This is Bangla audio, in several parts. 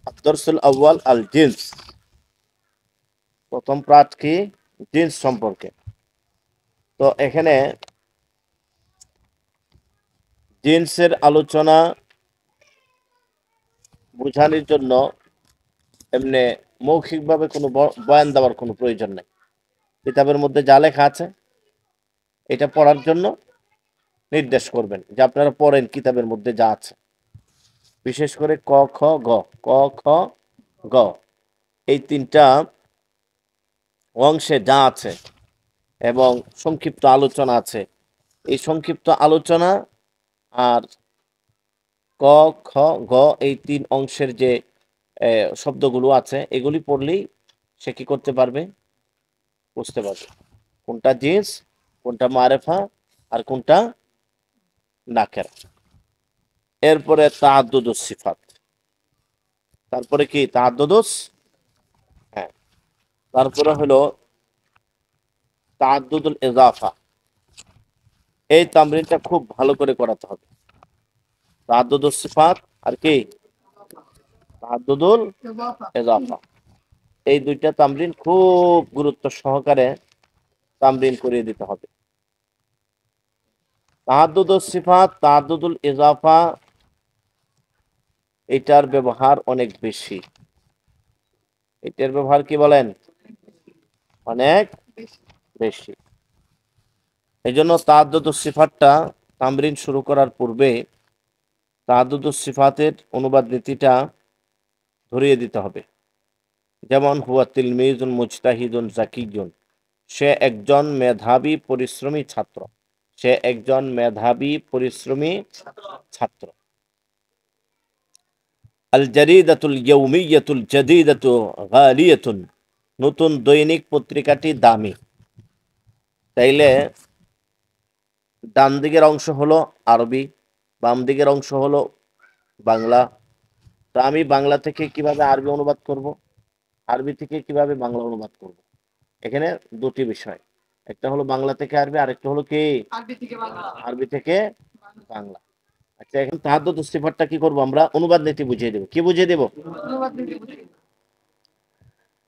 আদ-দরসুল আউয়াল আল জিন্স, প্রথম পাঠ কি? জিন্স সম্পর্কে। তো এখানে জিন্সের আলোচনা বোঝানোর জন্য এমনি মৌখিকভাবে কোনো বয়ান দেওয়ার কোনো প্রয়োজন নেই। কিতাবের মধ্যে যা লেখা আছে এটা পড়ার জন্য নির্দেশ করবেন যে আপনারা পড়েন কিতাবের মধ্যে যা আছে। বিশেষ করে ক খ গ, ক খ গ, এই তিনটা অংশে যা আছে এবং সংক্ষিপ্ত আলোচনা আছে, এই সংক্ষিপ্ত আলোচনা আর ক খ গ এই তিন অংশের যে শব্দগুলো আছে এগুলি পড়লেই সে কি করতে পারবে? বুঝতে পারবে কোনটা জিন্স, কোনটা মারেফা, আর কোনটা নাকেরা। এরপরে তাআদ্দুদুস সিফাত, তারপরে কি তাআদ্দুদুস, হ্যাঁ, তারপরে হলো তাআদ্দুদুল ইজাফা। এই তামরিনটা খুব ভালো করে করাতে হবে। তাআদ্দুদুস সিফাত আর কি তাআদ্দুদুল ইজাফা, এই দুইটা তামরিন খুব গুরুত্ব সহকারে তামরিন করিয়ে দিতে হবে। তাআদ্দুদুস সিফাত, তাআদ্দুদুল ইজাফা, এটার ব্যবহার অনেক বেশি। এটার ব্যবহার কি বলেন? অনেক বেশি। এই জন্য তাআদ্দুদুস সিফাতটা তামরিন শুরু করার পূর্বে তাআদ্দুদুস সিফাতের অনুবাদ নীতিটা ধরিয়ে দিতে হবে। যেমন হুয়া তিলমিজুন মুজতাহিদুন জাকিয়ুন, সে একজন মেধাবী পরিশ্রমী ছাত্র, সে একজন মেধাবী পরিশ্রমী ছাত্র। আল জারিদাতুল ইয়াউমিয়াতুল জাদিদাতু গালিয়াতুন, নতুন দৈনিক পত্রিকাটি দামি। তাইলে ডান দিকের অংশ হলো আরবি, বাম দিকের অংশ হলো বাংলা। তা আমি বাংলা থেকে কিভাবে আরবি অনুবাদ করব, আরবি থেকে কিভাবে বাংলা অনুবাদ করব? এখানে দুটি বিষয়, একটা হলো বাংলা থেকে আরবি, আরেকটা হলো কি আরবি থেকে বাংলা। আচ্ছা, এখন তাহাদ্দুদ সিফাতটা কি করব? আমরা অনুবাদ নীতি বুঝিয়ে দেব। কি বুঝিয়ে দেব?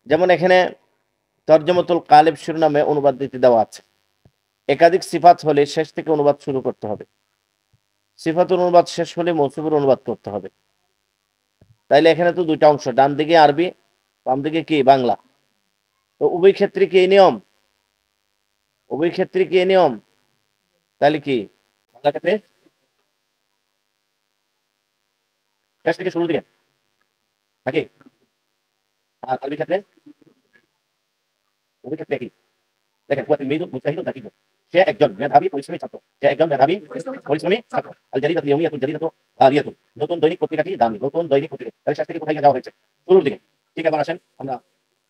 যেমন এখানে তরজমাতুল কালিব শিরোনামে অনুবাদ নীতি দেওয়া আছে। একাধিক সিফাত হলে শেষ থেকে অনুবাদ শুরু করতে হবে, সিফাতুল অনুবাদ শেষ হলে মৌসুফের অনুবাদ করতে হবে। তাইলে এখানে তো দুইটা অংশ, ডান দিকে আরবি, বাম দিকে কি বাংলা। তো উভয় ক্ষেত্রে কি এই নিয়ম? উভয় ক্ষেত্রে কি এই নিয়ম? তাহলে কি বাংলা ক্ষেত্রে শেষ থেকে শুরু দিকে নাকি, আর আরবি ক্ষেত্রে উভয় ক্ষেত্রে কি? দেখেন হুয়া তিলমিজুন মুজতাহিদুন জাকিয়ুন, সে একজন মেধাবী পরিশ্রমী ছাত্র, সে একজন মেধাবী পরিশ্রমী ছাত্র। আল জারিদাতুল ইয়াউমিয়াতুল জাদিদাতু গালিয়াতুন, নতুন দৈনিক পত্রিকাটি দামি, নতুন দৈনিক পত্রিকা। তাহলে শেষ থেকে কোথায় যাওয়া হয়েছে? শুরুর দিকে। ঠিক, এবার আসেন আমরা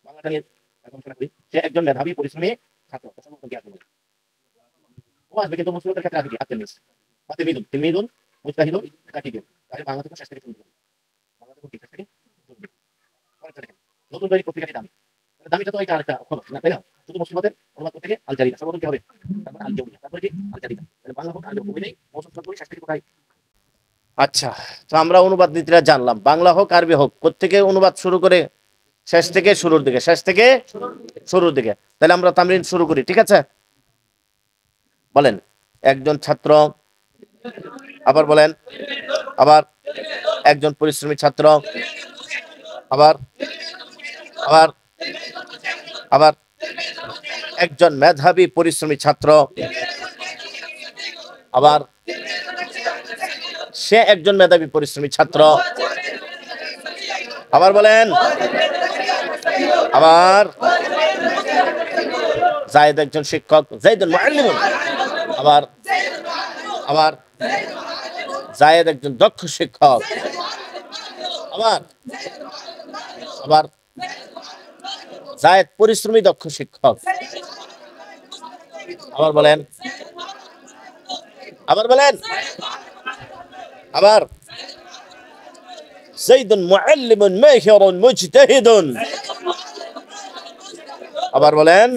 বাংলাটা নিয়ে আলোচনা করি। সে একজন মেধাবী পরিশ্রমী ছাত্র, প্রসঙ্গ কি আসবে? ও আসবে, কিন্তু মুসলিমের ক্ষেত্রে আসবে কি আত্মিজ বা তিলমিজুন, তিলমিজুন মুজতাহিদুন জাকিয়ুন। তাহলে বাংলা থেকে শেষ থেকে শুরু করব, বাংলা থেকে শেষ থেকে শুরু করব। পরেরটা দেখেন, নতুন দৈনিক পত্রিকাটি দামি। দামিটা তো এটা আরেকটা খবর না, তাই না? শুধু মুসলিমাদের অনুবাদ করতে গিয়ে আল জারিদা, সর্বপ্রথম কি হবে? তারপর আল জাউলিয়া, তারপরে কি আল জারিদা। তাহলে বাংলা হোক আরবি হোক উভয়ই মৌসুম শব্দ শেষ থেকে কোথায়? আচ্ছা, তো আমরা অনুবাদ নীতিটা জানলাম। বাংলা হোক আরবি হোক, কোত্থেকে অনুবাদ শুরু করে? শেষ থেকে শুরুর দিকে, শেষ থেকে শুরুর দিকে। তাহলে আমরা তামরিন শুরু করি, ঠিক আছে? বলেন, একজন ছাত্র, আবার বলেন, আবার একজন পরিশ্রমী ছাত্র, আবার আবার আবার একজন মেধাবী পরিশ্রমী ছাত্র, আবার সে একজন মেধাবী পরিশ্রমী ছাত্র, আবার বলেন, আবার জায়েদ একজন শিক্ষক, জাইদুল মুআল্লিমুন, আবার আবার জায়েদ একজন দক্ষ শিক্ষক, আবার আবার জায়েদ পরিশ্রমী দক্ষ শিক্ষক, আবার বলেন, আবার বলেন, আবার জাইদুন মুআল্লিমুন মাহিরুন মুজতাহিদুন, আবার বলেন।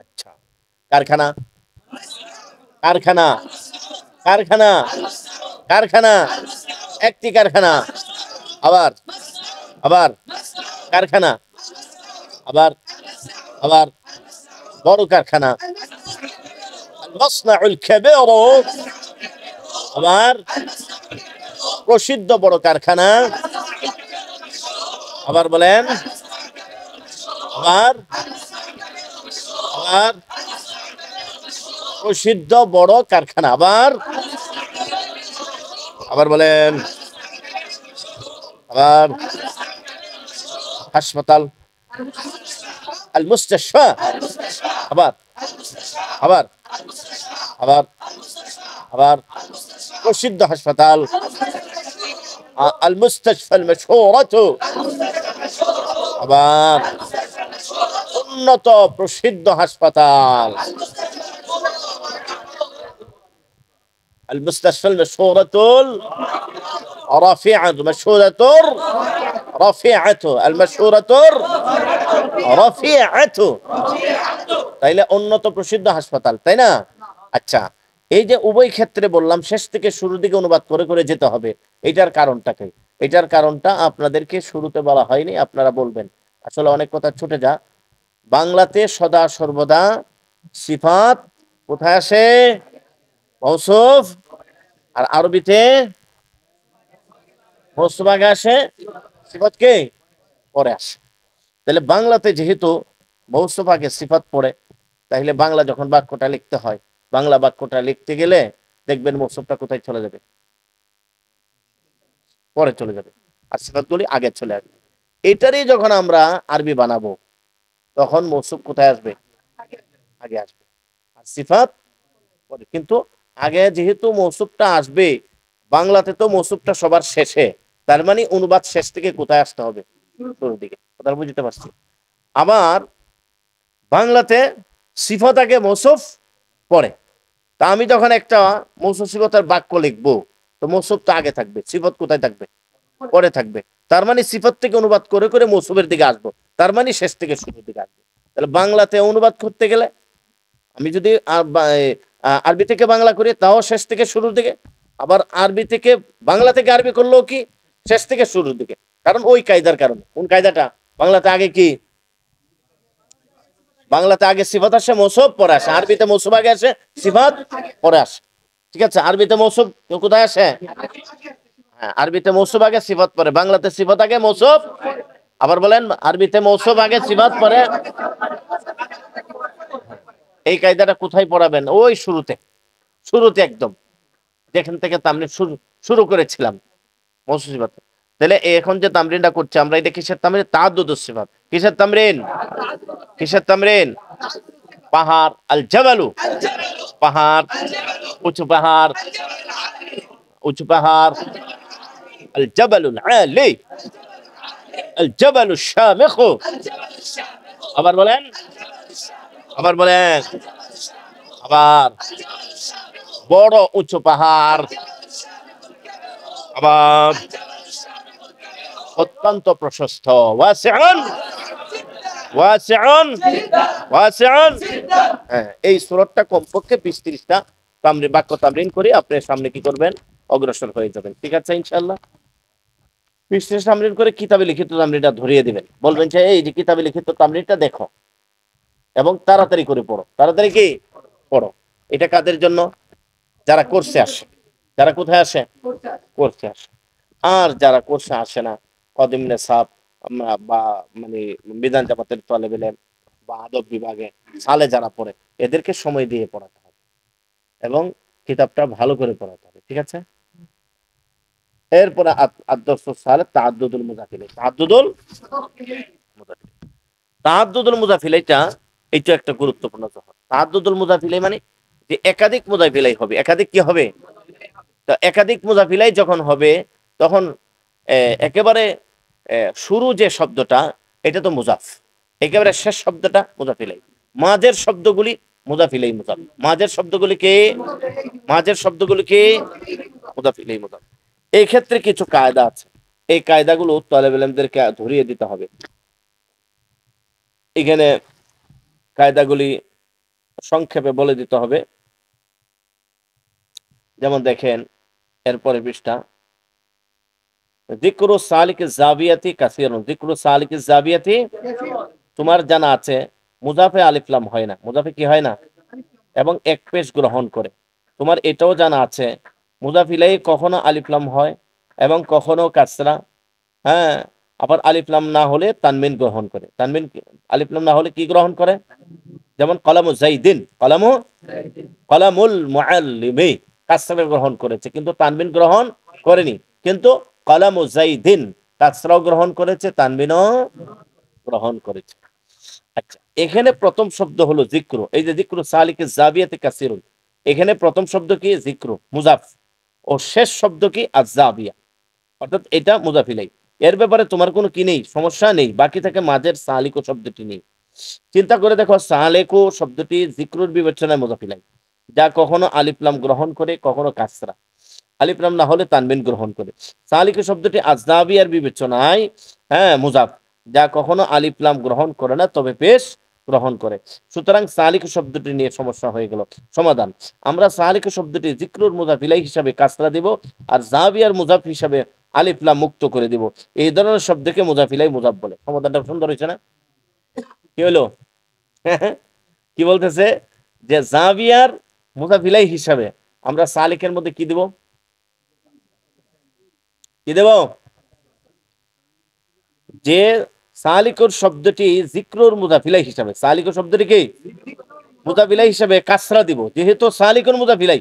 আচ্ছা, কারখানা, কারখানা, কারখানা, কারখানা, একটি কারখানা, আবার আবার কারখানা, আবার আবার বড় কারখানা, মাসনাউল কাবীর, আবার প্রসিদ্ধ বড় কারখানা, আবার বলেন, আবার আবার প্রসিদ্ধ বড় কারখানা, আবার আবার বলেন, আবার হাসপাতাল, আল মুস্তাশফা, আবার আবার আবার আবার প্রসিদ্ধ হাসপাতাল, আল মুস্তাশফা আল মাশহুরাতু, আবার উন্নত প্রসিদ্ধ হাসপাতাল, আল মুস্তাশফা আল মাশহুরাতুল রাফিআতু, মাশহুরাতুর রাফিআতু, আল মাশহুরাতুর রাফিআতু, তাইলে উন্নত প্রসিদ্ধ হাসপাতাল, তাই না? আচ্ছা, এই যে উভয় ক্ষেত্রে বললাম শেষ থেকে শুরুর দিকে অনুবাদ করে করে যেতে হবে, এটার কারণটা কি? এটার কারণটা আপনাদেরকে শুরুতে বলা হয়নি, আপনারা বলবেন। আসলে অনেক কথা ছুটে যা। বাংলাতে সদা সর্বদা সিফাত কোথায় আসে? মৌসুফ। আর আরবিতে মৌসুফ আগে আসে, সিফাত কে পরে আসে। তাহলে বাংলাতে যেহেতু মৌসুফ আগে সিফাত পড়ে, তাহলে বাংলা যখন বাক্যটা লিখতে হয়, বাংলা বাক্যটা লিখতে গেলে দেখবেন মৌসুফটা কোথায় চলে যাবে? পরে চলে যাবে, আর সিফাতগুলি আগে চলে আসবে। এটারই যখন আমরা আরবি বানাবো, তখন মৌসুফ কোথায় আসবে? আগে আসবে, আর সিফাত পরে। কিন্তু আগে যেহেতু মৌসুফটা আসবে, বাংলাতে তো মৌসুফটা সবার শেষে, তার মানে অনুবাদ শেষ থেকে কোথায় আসতে হবে? শুরুর দিকে। কথা বুঝতে পারছি? আবার বাংলাতে সিফাত আগে মৌসুফ পরে। তা আমি যখন একটা মৌসুফ সিফাতের বাক্য লিখবো, তো মৌসুফ তো আগে থাকবে, সিফাত কোথায় থাকবে? পরে থাকবে। তার মানে সিফাত থেকে অনুবাদ করে করে মৌসুফের দিকে আসবো, তার মানে শেষ থেকে শুরুর দিকে আসবো। তাহলে বাংলাতে অনুবাদ করতে গেলে আমি যদি আরবি থেকে বাংলা করি, তাও শেষ থেকে শুরুর দিকে। আবার আরবি থেকে বাংলা থেকে আরবি করলেও কি শেষ থেকে শুরুর দিকে। কারণ ওই কায়দার কারণে। কোন কায়দাটা? বাংলাতে আগে কি? বাংলাতে আগে সিফাত আসে, মৌসুফ পরে আসে। আরবিতে মৌসুফ আগে আসে, সিফাত পরে আসে। ঠিক আছে? আরবিতে মৌসুফ কোথায় আসে? হ্যাঁ, আরবিতে মৌসুফ আগে, সিফাত পরে। বাংলাতে সিফাত আগে, মৌসুফ। আবার বলেন, আরবিতে মৌসুফ আগে, সিফাত পরে। এই কায়দাটা কোথায় পড়াবেন? ওই শুরুতে, শুরুতে একদম যেখান থেকে তামরিন শুরু করেছিলাম, মৌসুফ সিফাত। তাহলে এখন যে তামরিনটা করছে আমরা, এটা কিসের তামরিন? তাআদ্দুদুস সিফাত। কিসের তামরিন? কিসের তামরিন? পাহাড়, আল জাবালু, পাহাড়, উঁচু পাহাড়, উঁচু পাহাড়, আল জাবালুল আলী, আল জাবালুশ শামিখ। আবার বলেন, আবার বলেন, আবার বড় উঁচু পাহাড়, আবার অত্যন্ত প্রশস্ত, ওয়াসিউন, ওয়াসিউন, ওয়াসিউন। হ্যাঁ, এই সূরাটা কমপক্ষে 20-30টা তামরিন, বাক্য তামরিন করে আপনি সামনে কি করবেন? অগ্রসর হয়ে যাবেন। ঠিক আছে ইনশাআল্লাহ? 20-30 তামরিন করে কিতাবে লিখিত তামরিনটা ধরিয়ে দিবেন। বলবেন যে এই যে কিতাবে লিখিত তামরিনটা দেখো এবং তাড়াতাড়ি করে পড়ো। তাড়াতাড়ি কি পড়ো। এটা কাদের জন্য? যারা কোর্সে আসে। যারা কোথায় আসে? কোর্সে আসে। আর যারা কোর্সে আসে না, কদিমনে সাপ বা মানে বিধান জামাতের তলেব ইলম বা আদব বিভাগে সালে যারা পড়ে, এদেরকে সময় দিয়ে পড়াতে হবে এবং কিতাবটা ভালো করে পড়াতে হবে। ঠিক আছে? এরপরে আদ-দরসু সালে তাআদ্দুদুল মুজাফিলাই। তাআদ্দুদুল মুজাফিলাই, তাআদ্দুদুল মুজাফিলাই এটা একটা গুরুত্বপূর্ণ জহর। তাআদ্দুদুল মুজাফিলাই মানে যে একাধিক মুজাফিলাই হবে। একাধিক কি হবে? তো একাধিক মুজাফিলাই যখন হবে, তখন একেবারে শুরু যে শব্দটা, এটা তো মুজাফ। একেবারে শেষ শব্দটা মুজাফিলাই। মাঝের শব্দগুলি মুজাফিলাই মুজাফ। মাঝের শব্দগুলি কে? মাঝের শব্দগুলি কে? মুজাফিলাই মুজাফ। এই ক্ষেত্রে কিছু কায়দা আছে। এই কায়দাগুলো তালেব ইলমদেরকে ধরিয়ে দিতে হবে। এখানে কায়দাগুলি সংক্ষেপে বলে দিতে হবে। যেমন দেখেন, এরপরে পৃষ্ঠা যিকরু সালিক জাবিয়াতি কাসিরুন, যিকরু সালিক জাবিয়াতি, তোমার জানা আছে মুজাফে আলিফ লাম হয় না, মুজাফে কি হয় না, এবং এক পেশ গ্রহণ করে। তোমার এটাও জানা আছে মুজাফিলাই কখনো আলিফ লাম হয় এবং কখনো কাসরা। হ্যাঁ, আবার আলিফ লাম না হলে তানমিন গ্রহণ করে। তানমিন আলিফ লাম না হলে কি গ্রহণ করে? যেমন কলামু জাইদিন, কলামুল মুআল্লিমি কাসরা গ্রহণ করেছে কিন্তু তানবিন গ্রহণ করেনি। কিন্তু কলামু জাইদিন কাসরাও গ্রহণ করেছে, তানবিনও গ্রহণ করেছে। আচ্ছা, এখানে প্রথম শব্দ হলো যিকরু। এই যে যিকরু সালিকে জাবিয়াতে কাসিরুন, এখানে প্রথম শব্দ কি? যিকরু মুজাফ, ও শেষ শব্দ কি? আয-জাবিয়া, অর্থাৎ এটা মুজাফিলাই। এর ব্যাপারে তোমার কোনো কি নেই, সমস্যা নেই। বাকি থেকে মাঝের সালিকো শব্দটি নেই। চিন্তা করে দেখো, সালেকো শব্দটি যিকরুর বিবেচনায় মুজাফিলাই, যা কখনো আলিফ লাম গ্রহণ করে, কখনো কাসরা। আলিফ লাম না হলে তানবিন গ্রহণ করে। সালিকো শব্দটি আয-জাবিয়ার বিবেচনায় মুজাফ, যা কখনো আলিফ লাম গ্রহণ করে না তবে পেশ গ্রহণ করে। সুতরাং সালিক শব্দটি নিয়ে সমস্যা হয়ে গেল। সমাধান, আমরা সালিক শব্দটি যিকরুর মুজাফিলাই হিসাবে কাসরা দিব, আর জাবিয়ার মুজাফ হিসাবে আলিফ লাম মুক্ত করে দিব। এই ধরনের শব্দকে মুজাফিলাই মুজাফ বলে। সমাধানটা সুন্দর হয়েছে না? কি হলো? কি বলতেছে যে জাবিয়ার মুজাফিলাই হিসাবে আমরা সালিকের মধ্যে কি দেব? কি দেব? যে সালিকুর শব্দটি যিকরুর মুজাফিলাই হিসাবে, সালিকুর শব্দটি কি মুজাফিলাই হিসাবে কাসরা দিব, যেহেতু সালিকুর মুজাফিলাই,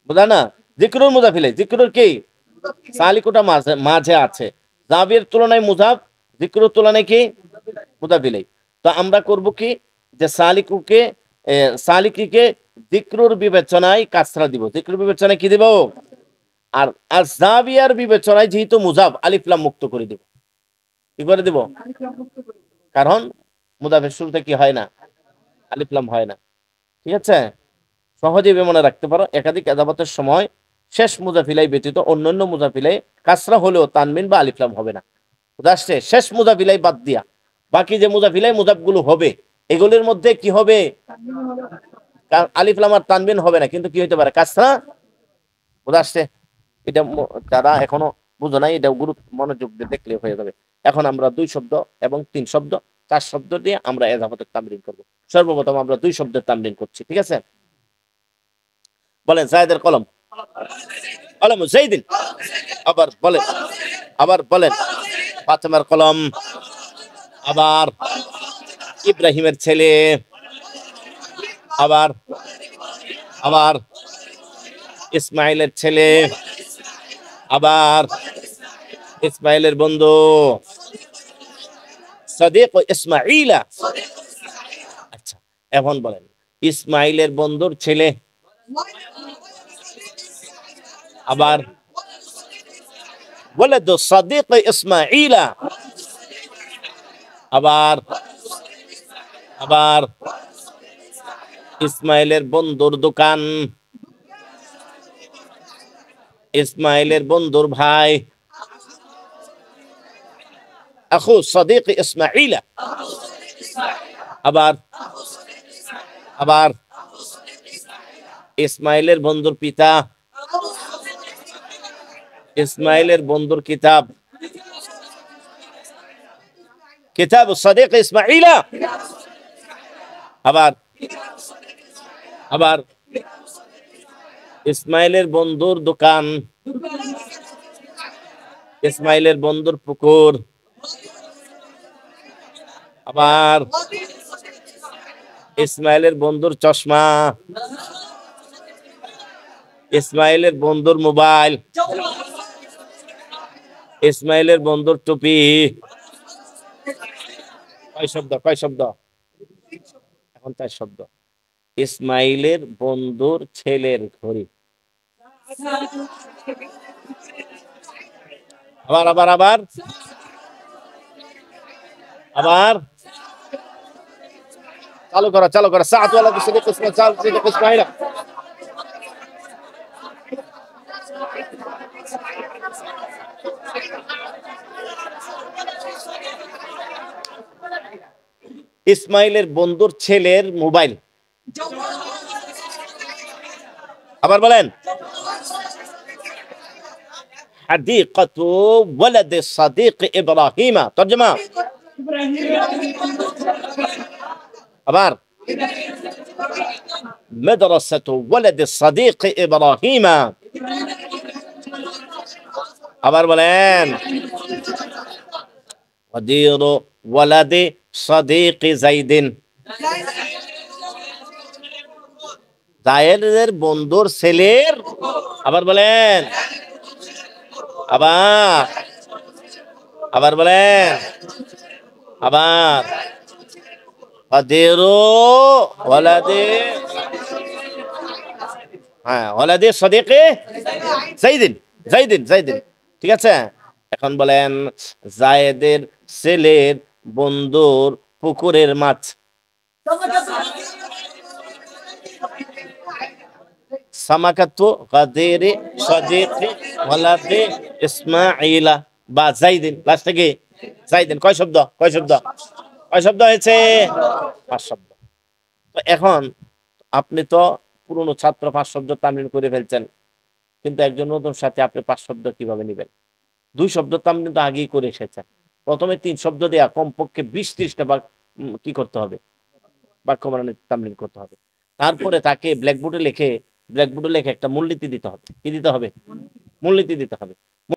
বুঝা না? যিকরুর মুজাফিলাই, যিকরুর কি সালিকুটা মাঝে মাঝে আছে, জাবির তুলনায় মুজাফ, যিকরুর তুলনায় কি মুজাফিলাই। তো আমরা করব কি, যে সালিকুকে সালিকিকে যিকরুর বিবেচনায় কাসরা দিব, যিকরুর বিবেচনায় কি দিব? আর আয-জাবিয়ার বিবেচনায় যেহেতু মুজাফ, আলিফ লাম মুক্ত করে দিব। কি করে দিব? কারণ মুজাফের শুরুতে কি হয় না, আলিফ লাম হয় না। ঠিক আছে, সহজেই মনে রাখতে পারো। একাধিক এজাবাতের সময় শেষ মুজাফিলাই ব্যতীত অন্যান্য মুজাফিলাই কাসরা হলেও তানমিন বা আলিফ লাম হবে না। বুঝাচ্ছে? শেষ মুজাফিলাই বাদ দিয়া বাকি যে মুজাফিলাই মুজাফগুলো হবে, এগুলির মধ্যে কি হবে? আলিফ লাম আর তানবিন হবে না, কিন্তু কি হইতে পারে? কাসরা। বুঝাচ্ছে? এটা যারা এখনো বুঝো নাই, এটা গুরুত্ব মনোযোগ দিয়ে দেখলে হয়ে যাবে। এখন আমরা 2 শব্দ এবং 3 শব্দ 4 শব্দ দিয়ে আমরা এজাবাতের তামরিন করব। সর্বপ্রথম আমরা 2 শব্দের তামরিন করছি। ঠিক আছে, বলেন জায়েদের কলম, কলম জাইদিন। আবার বলেন ফাতেমার কলম। আবার ইব্রাহিমের ছেলে। আবার আবার ইসমাইলের ছেলে। আবার ইসমাইলের বন্ধু সাদিক ইসমাইলা। আচ্ছা, এখন বলেন ইসমাইলের বন্ধুর ছেলে। আবার ওয়ালাদু সাদিক ইসমাইলা। আবার আবার ইসমাইলের বন্ধুর দোকান। ইসমাইলের বন্ধুর ভাই। আখু সাদিক ইসমাইলা। আবার আবার ইসমাইলের বন্ধুর পিতা। ইসমাইলের বন্ধুর কিতাব। কিতাব সাদিক ইসমাইলা। আবার আবার ইসমাইলের বন্ধুর দোকান। ইসমাইলের বন্ধুর পুকুর। আবার ইসমাইলের বন্ধুর চশমা। ইসমাইলের বন্ধুর মোবাইল। ইসমাইলের বন্ধুর টুপি। কয় শব্দ? এখন 4 শব্দ। ইসমাইলের বন্ধুর ছেলের ঘড়ি। আবার আবার আবার আবার চালু করা সাআতওয়ালা সাদিক ইসমাইলা। ইসমাইলের বন্ধুর ছেলের মোবাইল। আবার বলেন حديقة ولد الصديق إبراهيم ترجمة أبار مدرسة ولد الصديق إبراهيم أبار بلين غدير ولد صديق زيد জায়েদের বন্ধুর ছেলের আবার বলেন আবার আবার বলেন আবার আদেরো ওয়ালাদে হ্যাঁ ওয়ালাদে সাদিকে যাইদিন যাইদিন যাইদিন ঠিক আছে এখন বলেন জায়েদের ছেলের বন্ধুর পুকুরের মাছ সামাকাতু গাদিরি সাদিকি ওয়ালাদি ইসমাঈলা বা যাইদিন লাস্টে কি যাইদিন কয় শব্দ কয় শব্দ কয় শব্দ হয়েছে 5 শব্দ তো এখন আপনি তো পুরনো ছাত্র 5 শব্দ তামরিন করে ফেলছেন কিন্তু একজন নতুন সাথে আপনি 5 শব্দ কিভাবে নেবেন 2 শব্দ তামরিন তো আগেই করে এসেছেন প্রথমে 3 শব্দ দেয়া কমপক্ষে 20-30টা কি করতে হবে বাক্য বানানোর তামরিন করতে হবে তারপরে তাকে ব্ল্যাকবোর্ডে লিখে একটা মূলনীতি দিতে হবে কি দিতে হবে মূলনীতি দিতে হবে